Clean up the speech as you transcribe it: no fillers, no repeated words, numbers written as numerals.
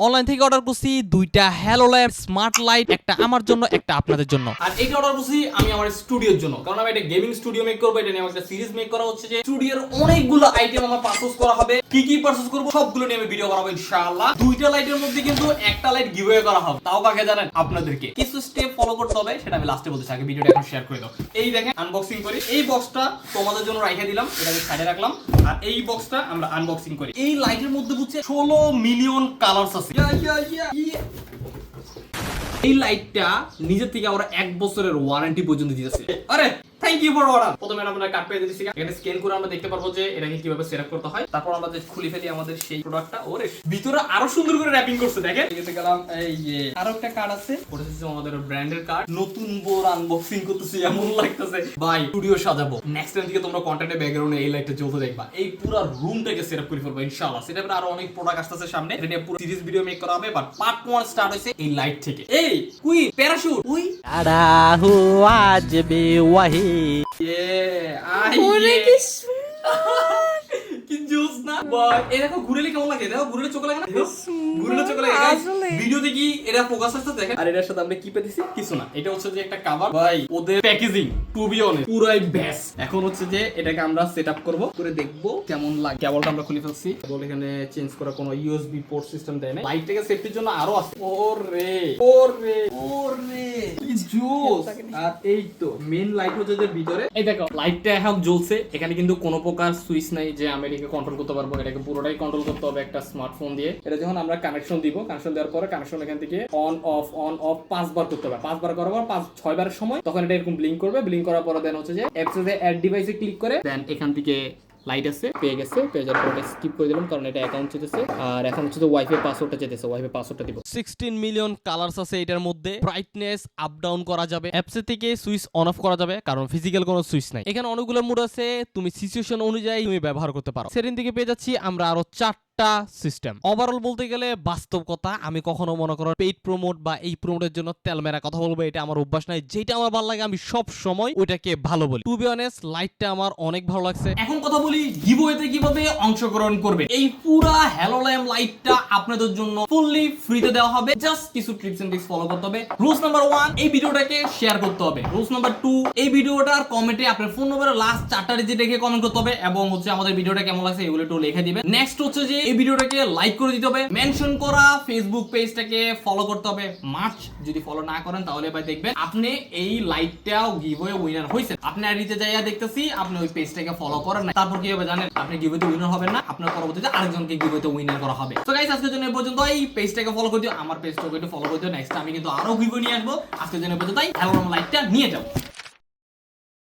Online থেকে order করছি দুইটা হ্যালোল্যাম্প স্মার্ট লাইট, একটা আমার জন্য একটা আপনাদের জন্য। আর এইটা অর্ডার করছি আমি আমার স্টুডিওর জন্য, কারণ আমি একটা গেমিং স্টুডিও মেক করবো। এটা নিয়ে আমার একটা সিরিজ মেক করা হচ্ছে, যে স্টুডিওর অনেকগুলো আইটেম আমার পারচেজ করা হবে। কি কি পারচেজ করব সবগুলো নিয়ে আমি ভিডিও বানাবো ইনশাআল্লাহ। দুইটা লাইটের মধ্যে কিন্তু একটা লাইট গিভঅ্যাওয়ে করা হবে, তাও কাকে জানেন? আপনাদেরকে। কিছু স্টেপ ফলো করতে হবে, সেটা আমি লাস্টে বলতেছি, আগে ভিডিওটা এখন শেয়ার করে দাও। এই দেখেন আনবক্সিং করি। এই বক্সটা তোমাদের জন্য রাইখা দিলাম, এটা আমি সাইডে রাখলাম। আর এই বক্সটা আমরা আনবক্সিং করি। এই লাইটের মধ্যে বুঝছে 16 মিলিয়ন কালারস আছে। এই লাইটটা নিজের থেকে আমরা 1 বছরের ওয়ারেন্টি পর্যন্ত দিতেছে। আরে থ্যাংক ইউ ফর অর্ডার। প্রথমে আমরা কার্ড পেয়ে দিয়েছি, এখানে স্ক্যান করে আমরা দেখতে পারবো যে এটাকে কিভাবে সেটআপ করতে হয়। তারপর আমরা যে খুলে ফেলি আমাদের সেই প্রোডাক্টটা। ওরে ভিতরে আরো সুন্দর করে র‍্যাপিং করছে, দেখেন। এখানে গেলাম, এই যে আরো একটা কার্ড আছে, ওটা হচ্ছে আমাদের ব্র্যান্ডের কার্ড। নতুন বোর আনবক্সিং করতেছি, এমন লাগতেছে ভাই স্টুডিও সাজাবো। নেক্সট টাইম থেকে তোমরা কন্টেন্টের ব্যাকগ্রাউন্ডে এই লাইটটা জ্বলতে দেখবা। এই পুরো রুমটাকে সেটআপ করে ফেলবো ইনশাআল্লাহ। সেটাপরে আরো অনেক প্রোডাক্ট আসতেছে সামনে, এটা নিয়ে পুরো সিরিজ ভিডিও মেক করা হবে। বাট পার্ট 1 স্টার্ট হইছে এই লাইট থেকে। এই কুই প্যারাশুট উই আড়া হুয়া জবে ওয়াহি কি জোস না ভাই। এই দেখো ঘুরেলে কেমন লাগে, দেখো ঘুরেলে চোখ লাগে না, ঘুরেলে চোখ লাগে। ভিডিও দেখি এটা ফোকাস আসছে, দেখেন। আর এটার সাথে আমরা কি পেতেছি? কিছু না, এটা হচ্ছে যে একটা কভার। ভাই ওদের প্যাকেজিং টু বি অনেস্ট পুরাই বেস্ট। এখন হচ্ছে যে এটাকে আমরা সেটআপ করব, করে দেখব কেমন লাগে। কেবলটা আমরা খুলে ফেলছি, কেবল এখানে চেঞ্জ করা কোনো ইউএসবি পোর্ট সিস্টেম দেয় না। লাইটটাকে সেফটির জন্য আরো আছে। ওরে ওরে ওরে কি জোস। আর এই তো মেইন লাইট হচ্ছে যে ভিতরে, এই দেখো লাইটটা এখন জ্বলছে। এখানে কিন্তু কোনো প্রকার সুইচ নাই যে আমি এটাকে কন্ট্রোল করতে পারবো। এটাকে পুরোটাই কন্ট্রোল করতে হবে একটা স্মার্টফোন দিয়ে। এটা যখন আমরা কানেকশন দিব, কানেকশন দেওয়ার পরে কানেকশন এখান থেকে অন অফ 5 বার করতে হবে। 5 বার করার পর 6 বারের সময় তখন এটা এরকম ব্লিঙ্ক করবে। ব্লিঙ্ক করার পরে দেন হচ্ছে যে অ্যাপসে অ্যাড ডিভাইসে ক্লিক করে দেন এখান থেকে লাইট আছে, পেয়ে গেছে। পেয়ে যাওয়ার পর স্কিপ করে দিলাম, কারণ এটা অ্যাকাউন্ট চেতেছে। আর এখন হচ্ছে যে ওয়াইফাই পাসওয়ার্ডটা চেতেছে, ওয়াইফাই পাসওয়ার্ডটা দিব। 16 মিলিয়ন কালারস আছে এটার মধ্যে। ব্রাইটনেস আপ ডাউন করা যাবে, অ্যাপসে থেকে সুইচ অন অফ করা যাবে, কারণ ফিজিক্যাল কোনো সুইচ নাই। এখানে অনেকগুলো মোড আছে, তুমি সিচুয়েশন অনুযায়ী তুমি ব্যবহার করতে পারো। সেদিন থেকে পেয়ে যাচ্ছি আমরা আরো 4টা সিস্টেম। ওভারঅল বলতে গেলে বাস্তব কথা, আমি কখনো মনে করো পেইড প্রমোট বা এই প্রমোটের জন্য তেল মেরা কথা বলবো, এটা আমার অভ্যাস নাই। যেটা আমার ভালো লাগে আমি সব সময় ওইটাকে ভালো বলি। টু বি অনেস্ট লাইটটা আমার অনেক ভালো লাগছে। এখন কথা বলি গিভঅ্যাওয়েতে কিভাবে অংশগ্রহণ করবে। এই পুরো হ্যালোল্যাম্প লাইটটা আপনাদের জন্য ফুললি ফ্রিতে দেওয়া হবে। জাস্ট কিছু টিপস এন্ড ট্রিক্স ফলো করতে হবে। রুলস নাম্বার 1, এই ভিডিওটাকে শেয়ার করতে হবে। রুলস নাম্বার 2, এই ভিডিওটার কমেন্টে আপনার ফোন নম্বরের লাস্ট 4টা ডিজিট রেখে কমেন্ট করতে হবে, এবং হচ্ছে আমাদের ভিডিওটা কেমন লাগছে এগুলো একটু লিখে দিবেন। নেক্সট হচ্ছে যে এই ভিডিওটাকে লাইক করে দিতে হবে। মেনশন করা ফেসবুক পেজটাকে ফলো করতে হবে মাস্ট। যদি ফলো না করেন তাহলে ভাই দেখবেন আপনি এই লাইটটাও গিভঅ্যাওয়ে উইনার হইছেন। আপনি আইডিতে যাইয়া দেখতেছি আপনি ওই পেজটাকে ফলো করেন না, তারপর কি হবে জানেন? আপনি গিভঅ্যাওয়েতে উইনার হবেন না, আপনার পরবর্তীতে আরেকজনকে গিভঅ্যাওয়েতে উইনার করা হবে। তো গাইস আজকের জন্য এই পর্যন্ত। এই পেজটাকে ফলো করে দিও, আমার পেজটাকে একটু ফলো করে দিও। নেক্সট আমি কিন্তু আরো গিভঅ্যাওয়ে নিয়ে আসবো। আজকের জন্য এই পর্যন্তই। হ্যালোল্যাম্প লাইটটা নিয়ে যাও।